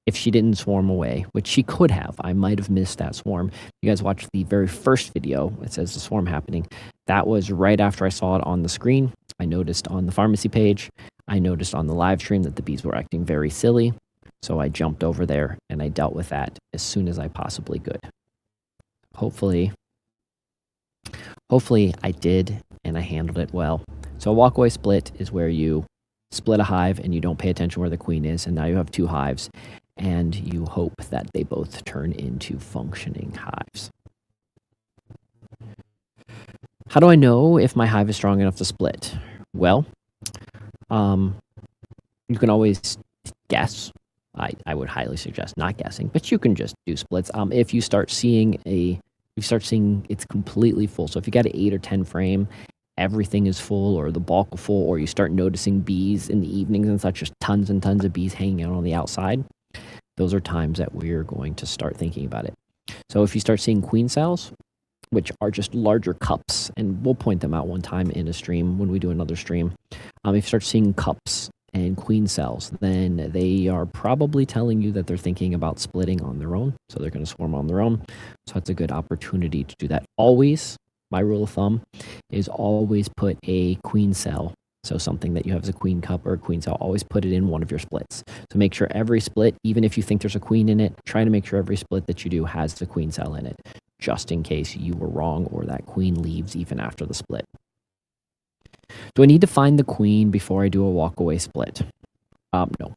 if she didn't swarm away, which she could have. I might have missed that swarm. You guys watched the very first video. It says the swarm happening. That was right after I saw it on the screen. I noticed on the pharmacy page, I noticed on the live stream that the bees were acting very silly. So I jumped over there and I dealt with that as soon as I possibly could. Hopefully I did and I handled it well. So a walkaway split is where you split a hive and you don't pay attention where the queen is, and now you have 2 hives and you hope that they both turn into functioning hives. How do I know if my hive is strong enough to split? Well, you can always guess. I would highly suggest not guessing, but you can just do splits. If you start seeing a You start seeing it's completely full. So if you got an 8 or 10 frame, everything is full, or the bulk is full, or you start noticing bees in the evenings and such, just tons and tons of bees hanging out on the outside, those are times that we're going to start thinking about it. So if you start seeing queen cells, which are just larger cups, and we'll point them out one time in a stream when we do another stream. If you start seeing cups and queen cells, then they are probably telling you that they're thinking about splitting on their own. So they're going to swarm on their own. So it's a good opportunity to do that. Always, my rule of thumb is always put a queen cell. So something that you have as a queen cup or a queen cell, always put it in one of your splits. So make sure every split, even if you think there's a queen in it, try to make sure every split that you do has the queen cell in it, just in case you were wrong or that queen leaves even after the split. Do I need to find the queen before I do a walkaway split? No.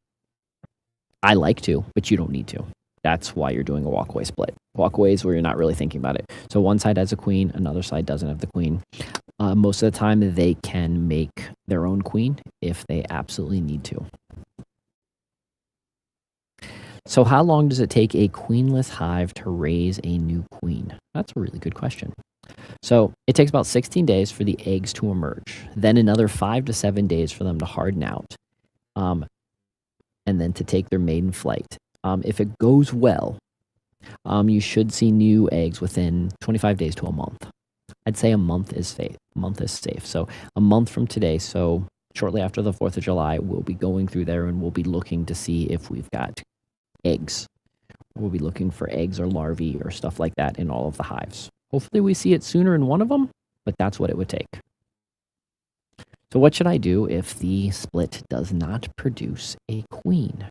I like to, but you don't need to. That's why you're doing a walkaway split. Walkaways where you're not really thinking about it. So one side has a queen, another side doesn't have the queen. Most of the time, they can make their own queen if they absolutely need to. So how long does it take a queenless hive to raise a new queen? That's a really good question. So it takes about 16 days for the eggs to emerge, then another 5 to 7 days for them to harden out, and then to take their maiden flight. If it goes well, you should see new eggs within 25 days to a month. I'd say a month is safe. So a month from today, so shortly after the 4th of July, we'll be going through there and we'll be looking to see if we've got eggs. We'll be looking for eggs or larvae or stuff like that in all of the hives. Hopefully we see it sooner in one of them, but that's what it would take. So what should I do if the split does not produce a queen?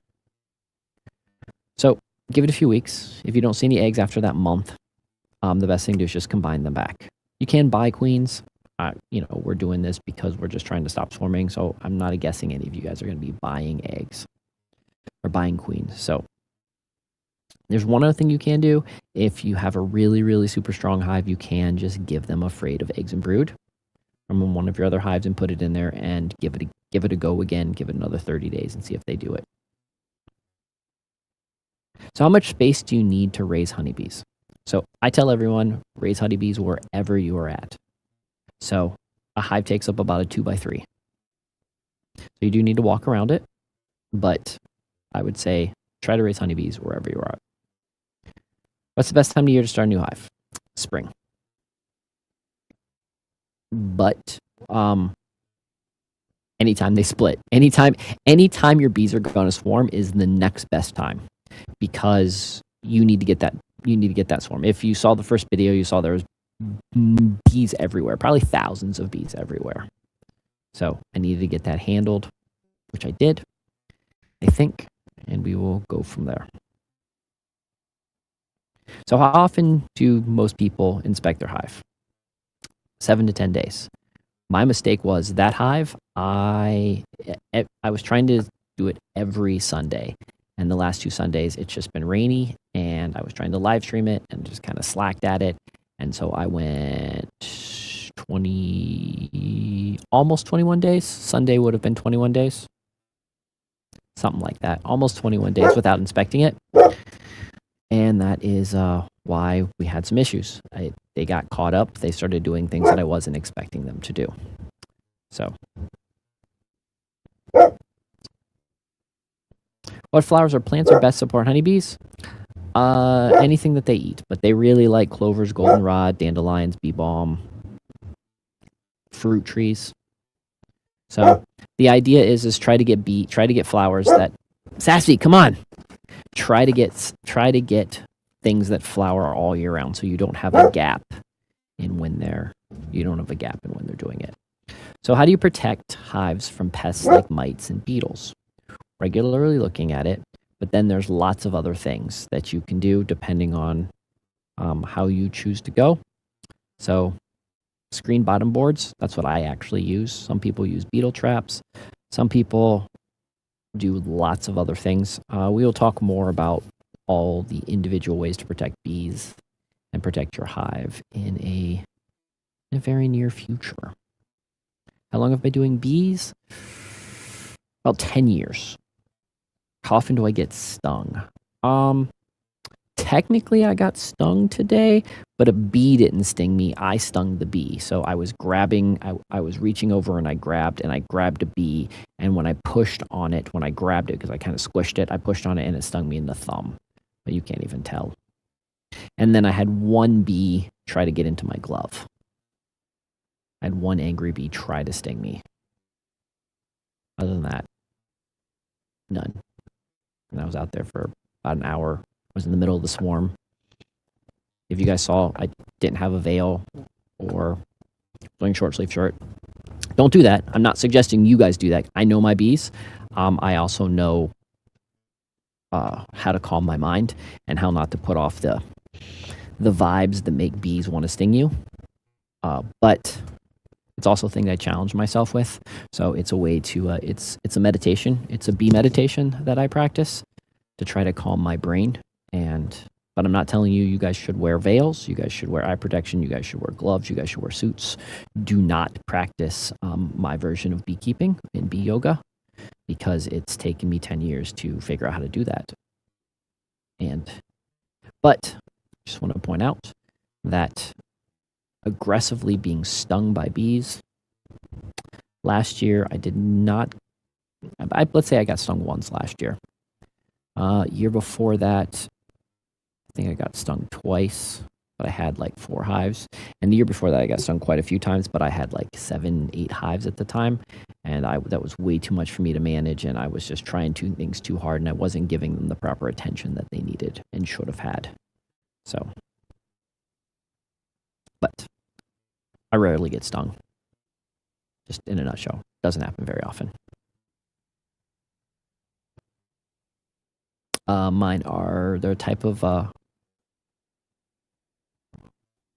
So give it a few weeks. If you don't see any eggs after that month, the best thing to do is just combine them back. You can buy queens. We're doing this because we're just trying to stop swarming, so I'm not guessing any of you guys are going to be buying eggs or buying queens. So there's one other thing you can do. If you have a really, really super strong hive, you can just give them a freight of eggs and brood from one of your other hives and put it in there and give it a go again. Give it another 30 days and see if they do it. So how much space do you need to raise honeybees? So I tell everyone, raise honeybees wherever you are at. So a hive takes up about a 2x3. So you do need to walk around it, but I would say try to raise honeybees wherever you are at. What's the best time of year to start a new hive? Spring. But anytime they split, anytime your bees are going to swarm is the next best time, because you need to get that swarm. If you saw the first video, you saw there was bees everywhere, probably thousands of bees everywhere. So I needed to get that handled, which I did, I think, and we will go from there. So how often do most people inspect their hive? 7 to 10 days. My mistake was that hive, I was trying to do it every Sunday. And the last 2 Sundays, it's just been rainy, and I was trying to live stream it and just kind of slacked at it. And so I went almost 21 days. Sunday would have been 21 days. Something like that. Almost 21 days without inspecting it. And that is why we had some issues. They got caught up. They started doing things that I wasn't expecting them to do. So, what flowers or plants are best support honeybees? Anything that they eat, but they really like clovers, goldenrod, dandelions, bee balm, fruit trees. So the idea is try to get flowers that, Sassy, come on. Try to get things that flower all year round, so you don't have a gap in when they're doing it. So how do you protect hives from pests like mites and beetles? Regularly looking at it, but then there's lots of other things that you can do depending on how you choose to go. So screen bottom boards, that's what I actually use. Some people use beetle traps. Some people do lots of other things. We will talk more about all the individual ways to protect bees and protect your hive in a very near future. How long have I been doing bees? About 10 years. How often do I get stung? technically I got stung today, but a bee didn't sting me. I stung the bee. So I was grabbing, I was reaching over and I grabbed a bee. And when I pushed on it, when I grabbed it, because I kind of squished it, I pushed on it and it stung me in the thumb. But you can't even tell. And then I had one bee try to get into my glove. I had one angry bee try to sting me. Other than that, none. And I was out there for about an hour. I was in the middle of the swarm. If you guys saw, I didn't have a veil or wearing short sleeve shirt. Don't do that. I'm not suggesting you guys do that. I know my bees. I also know how to calm my mind and how not to put off the vibes that make bees want to sting you. But it's also a thing that I challenge myself with. So it's a way to, it's a meditation. It's a bee meditation that I practice to try to calm my brain. But I'm not telling you, you guys should wear veils. You guys should wear eye protection. You guys should wear gloves. You guys should wear suits. Do not practice my version of beekeeping in bee yoga, because it's taken me 10 years to figure out how to do that. But just want to point out that aggressively being stung by bees, last year I did not, let's say I got stung once last year. Year before that, I think I got stung twice, but I had like 4 hives. And the year before that, I got stung quite a few times, but I had like 7, 8 hives at the time. And that was way too much for me to manage. And I was just trying things too hard, and I wasn't giving them the proper attention that they needed and should have had. So, but I rarely get stung. Just in a nutshell. Doesn't happen very often. Mine are, they're a type of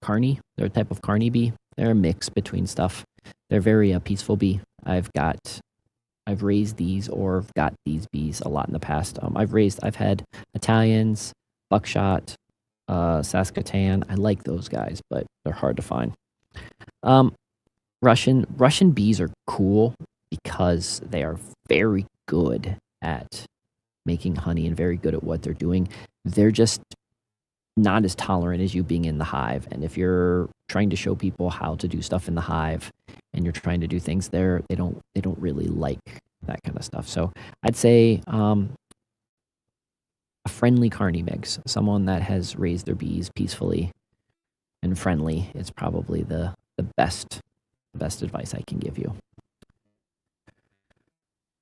carny. They're a type of carny bee. They're a mix between stuff. They're very peaceful bee. I've raised these or got these bees a lot in the past. I've had Italians, buckshot, Saskatoon. I like those guys, but they're hard to find. Russian bees are cool because they are very good at making honey and very good at what they're doing. They're just not as tolerant as you being in the hive. And if you're trying to show people how to do stuff in the hive and you're trying to do things there, they don't really like that kind of stuff. So I'd say a friendly carny mix, someone that has raised their bees peacefully and friendly, is probably the best advice I can give you.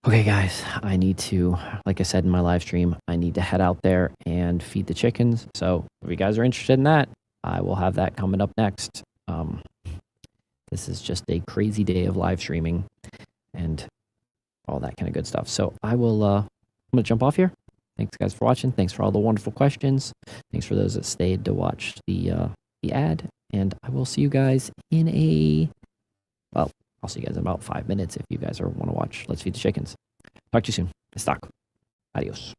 Okay, guys, I need to, like I said in my live stream, I need to head out there and feed the chickens. So if you guys are interested in that, I will have that coming up next. This is just a crazy day of live streaming and all that kind of good stuff. So I'm going to jump off here. Thanks, guys, for watching. Thanks for all the wonderful questions. Thanks for those that stayed to watch the ad. And I will see you guys I'll see you guys in about 5 minutes if you guys want to watch Let's Feed the Chickens. Talk to you soon. Stock. Adios.